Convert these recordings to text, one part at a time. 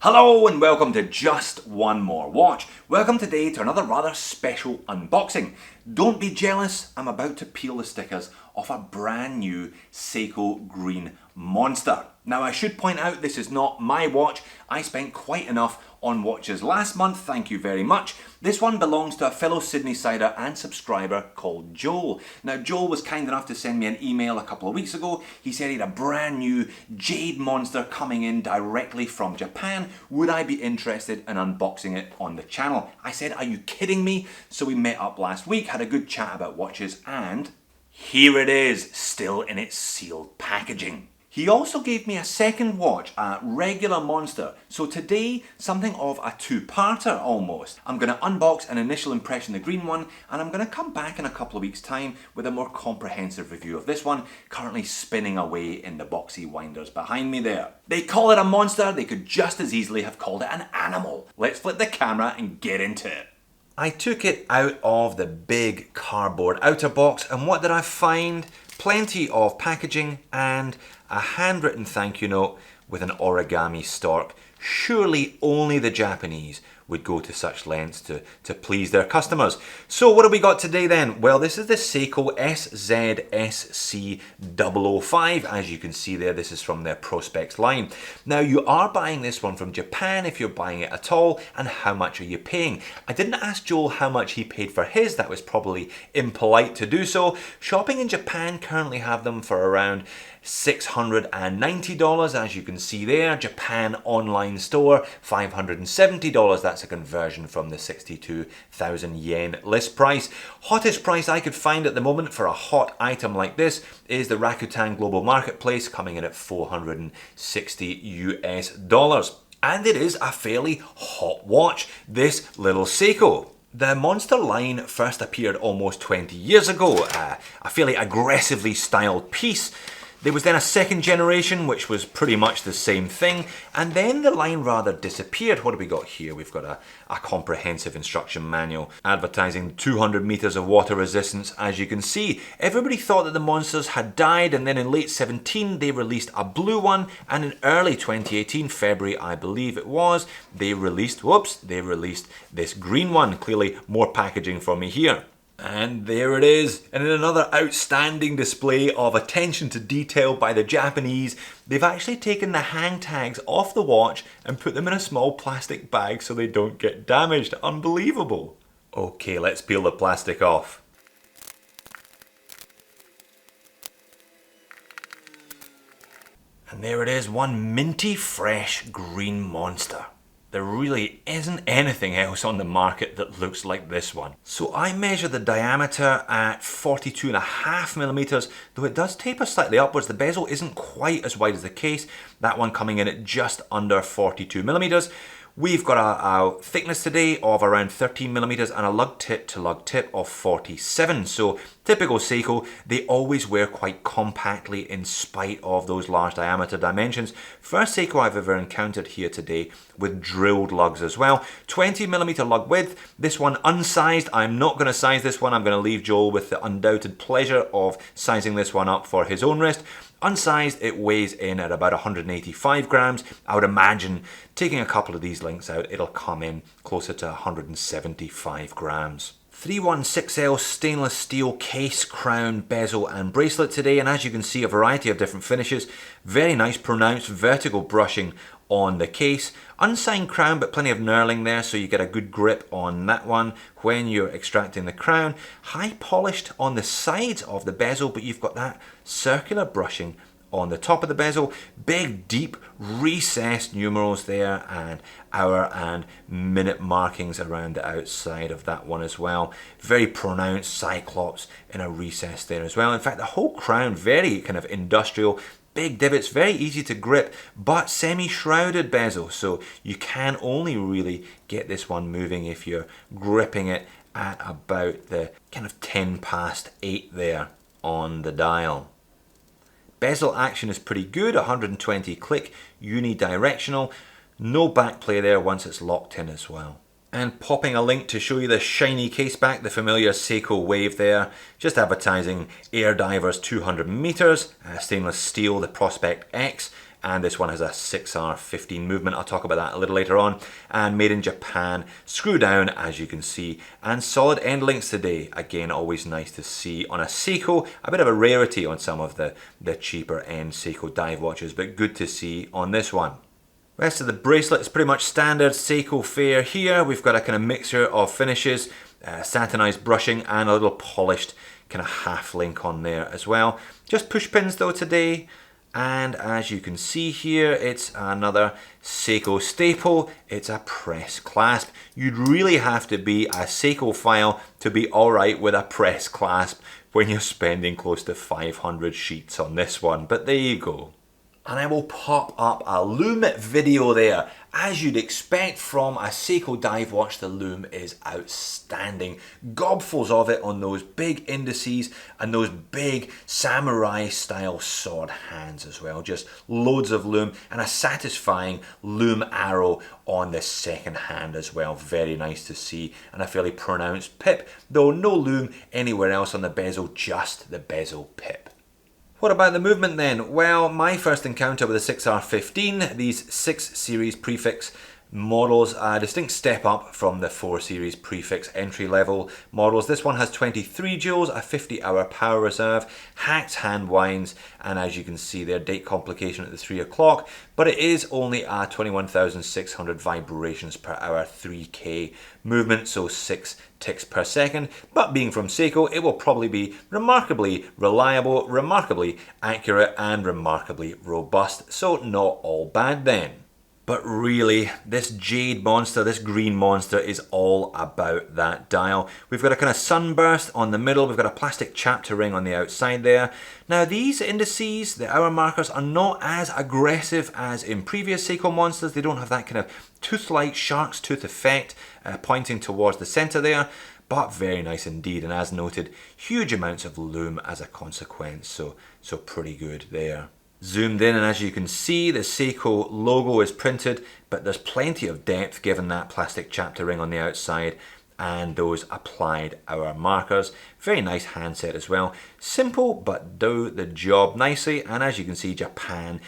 Hello and welcome to Just One More Watch. Welcome today to another rather special unboxing. Don't be jealous, I'm about to peel the stickers off a brand new Seiko Green Monster. Now I should point out this is not my watch. I spent quite enough on watches last month, thank you very much. This one belongs to a fellow Sydney-sider and subscriber called Joel. Now Joel was kind enough to send me an email a couple of weeks ago. He said he had a brand new Jade Monster coming in directly from Japan. Would I be interested in unboxing it on the channel? I said, are you kidding me? So we met up last week, had a good chat about watches, and here it is, still in its sealed packaging. He also gave me a second watch, a regular Monster. So today, something of a two-parter almost. I'm going to unbox an initial impression of the green one, and I'm going to come back in a couple of weeks' time with a more comprehensive review of this one, currently spinning away in the boxy winders behind me there. They call it a Monster, they could just as easily have called it an animal. Let's flip the camera and get into it. I took it out of the big cardboard outer box, and what did I find? Plenty of packaging and a handwritten thank you note with an origami stork. Surely only the Japanese would go to such lengths to please their customers. So what have we got today then? Well, this is the Seiko SZSC005. As you can see there, this is from their Prospex line. Now you are buying this one from Japan if you're buying it at all, and how much are you paying? I didn't ask Joel how much he paid for his, that was probably impolite to do so. Shopping in Japan currently have them for around $690, as you can see there. Japan online store, $570. That's a conversion from the 62,000 yen list price. Hottest price I could find at the moment for a hot item like this is the Rakuten Global Marketplace, coming in at $460 US. And it is a fairly hot watch, this little Seiko. The Monster line first appeared almost 20 years ago, a fairly aggressively styled piece. There was then a second generation, which was pretty much the same thing, and then the line rather disappeared. What have we got here? We've got a comprehensive instruction manual advertising 200 meters of water resistance. As you can see, everybody thought that the Monsters had died, and then in late 17 they released a blue one, and in early 2018, February I believe it was, they released this green one. Clearly more packaging for me here. And there it is, and in another outstanding display of attention to detail by the Japanese, they've actually taken the hang tags off the watch and put them in a small plastic bag so they don't get damaged. Unbelievable. Okay, let's peel the plastic off. And there it is, one minty fresh green Monster. There really isn't anything else on the market that looks like this one. So I measure the diameter at 42.5 millimeters, though it does taper slightly upwards. The bezel isn't quite as wide as the case, that one coming in at just under 42 millimeters. We've got a thickness today of around 13 millimeters and a lug tip to lug tip of 47. So typical Seiko, they always wear quite compactly in spite of those large diameter dimensions. First Seiko I've ever encountered here today with drilled lugs as well. 20 millimeter lug width, this one unsized. I'm not going to size this one. I'm going to leave Joel with the undoubted pleasure of sizing this one up for his own wrist. Unsized, it weighs in at about 185 grams. I would imagine taking a couple of these links out, it'll come in closer to 175 grams. 316L stainless steel case, crown, bezel and bracelet today, and as you can see, a variety of different finishes. Very nice pronounced vertical brushing on the case. Unsigned crown, but plenty of knurling there, so you get a good grip on that one when you're extracting the crown. High polished on the sides of the bezel, but you've got that circular brushing on the top of the bezel. Big, deep, recessed numerals there, and hour and minute markings around the outside of that one as well. Very pronounced cyclops in a recess there as well. In fact, the whole crown, very kind of industrial. Big divots, very easy to grip, but semi-shrouded bezel, so you can only really get this one moving if you're gripping it at about the kind of 10 past 8 there on the dial. Bezel action is pretty good, 120 click, unidirectional, no back play there once it's locked in as well. And popping a link to show you the shiny case back, the familiar Seiko Wave there, just advertising Air Divers 200 meters, stainless steel, the Prospect X, and this one has a 6R15 movement. I'll talk about that a little later on. And made in Japan, screw down as you can see, and solid end links today. Again, always nice to see on a Seiko. A bit of a rarity on some of the cheaper end Seiko dive watches, but good to see on this one. Rest of the bracelet is pretty much standard Seiko fare here. We've got a kind of mixture of finishes, satinized brushing, and a little polished kind of half link on there as well. Just push pins though today, and as you can see here, it's another Seiko staple. It's a press clasp. You'd really have to be a Seiko-phile to be alright with a press clasp when you're spending close to 500 sheets on this one, but there you go. And I will pop up a Loom video there. As you'd expect from a Seiko dive watch, the Loom is outstanding. Gobfuls of it on those big indices and those big samurai style sword hands as well. Just loads of Loom and a satisfying Loom arrow on the second hand as well. Very nice to see, and a fairly pronounced pip, though no Loom anywhere else on the bezel, just the bezel pip. What about the movement then? Well, my first encounter with the 6R15, these 6 series prefix models, a distinct step up from the 4 series prefix entry level models. This one has 23 joules, a 50-hour power reserve, hacked hand winds, and as you can see there, date complication at the 3 o'clock, but it is only a 21,600 vibrations per hour, 3K movement, so 6 ticks per second. But being from Seiko, it will probably be remarkably reliable, remarkably accurate, and remarkably robust, so not all bad then. But really, this jade monster, this green monster, is all about that dial. We've got a kind of sunburst on the middle, we've got a plastic chapter ring on the outside there. Now these indices, the hour markers, are not as aggressive as in previous Seiko monsters. They don't have that kind of tooth-like shark's tooth effect pointing towards the center there, but very nice indeed, and as noted, huge amounts of Loom as a consequence, so pretty good there. Zoomed in, and as you can see, the Seiko logo is printed, but there's plenty of depth given that plastic chapter ring on the outside and those applied hour markers. Very nice handset as well. Simple, but do the job nicely, and as you can see, Japan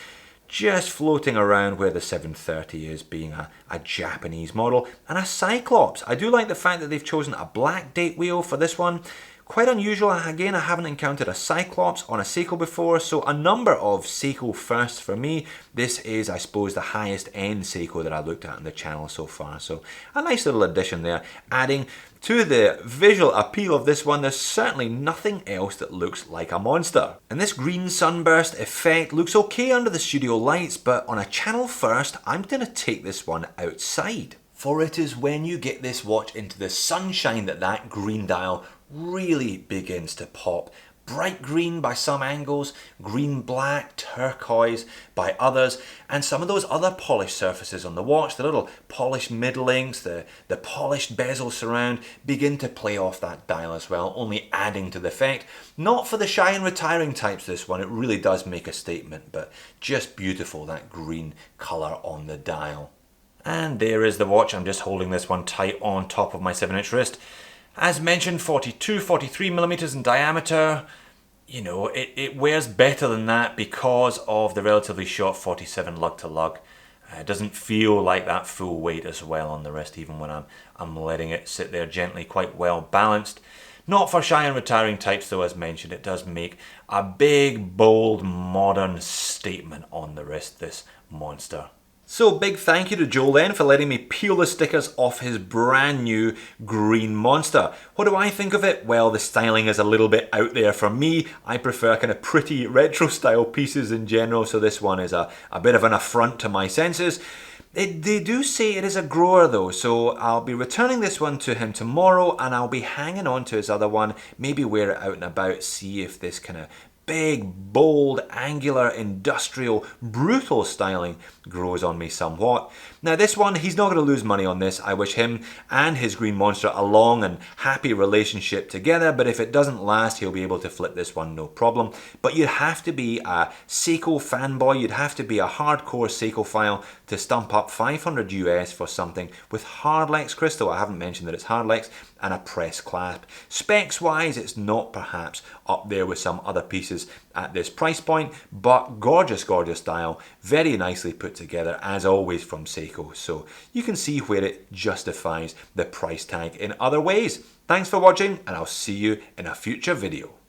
just floating around where the 730 is, being a Japanese model, and a Cyclops. I do like the fact that they've chosen a black date wheel for this one. Quite unusual. Again, I haven't encountered a Cyclops on a Seiko before, so a number of Seiko firsts for me. This is, I suppose, the highest end Seiko that I've looked at on the channel so far, so a nice little addition there. Adding to the visual appeal of this one, there's certainly nothing else that looks like a monster. And this green sunburst effect looks okay under the studio lights, but on a channel first, I'm going to take this one outside. For it is when you get this watch into the sunshine that green dial really begins to pop. Bright green by some angles, green black, turquoise by others, and some of those other polished surfaces on the watch, the little polished mid links, the polished bezel surround, begin to play off that dial as well, only adding to the effect. Not for the shy and retiring types, this one, it really does make a statement, but just beautiful, that green colour on the dial. And there is the watch. I'm just holding this one tight on top of my 7-inch wrist. As mentioned, 43 millimeters in diameter. You know, it wears better than that because of the relatively short 47 lug to lug. It doesn't feel like that full weight as well on the wrist, even when I'm letting it sit there gently, quite well balanced. Not for shy and retiring types though, as mentioned. It does make a big, bold, modern statement on the wrist, this monster. So big thank you to Joel then for letting me peel the stickers off his brand new green monster. What do I think of it? Well, the styling is a little bit out there for me. I prefer kind of pretty retro style pieces in general, so this one is a bit of an affront to my senses. They do say it is a grower though, so I'll be returning this one to him tomorrow, and I'll be hanging on to his other one, maybe wear it out and about, see if this kind of big, bold, angular, industrial, brutal styling grows on me somewhat. Now this one, he's not going to lose money on this. I wish him and his green monster a long and happy relationship together, but if it doesn't last, he'll be able to flip this one no problem. But you'd have to be a Seiko fanboy, you'd have to be a hardcore Seiko-phile to stump up 500 US for something with Hardlex crystal. I haven't mentioned that it's Hardlex, and a press clasp. Specs wise, it's not perhaps up there with some other pieces at this price point, but gorgeous, gorgeous style, very nicely put together as always from Seiko, so you can see where it justifies the price tag in other ways. Thanks for watching, and I'll see you in a future video.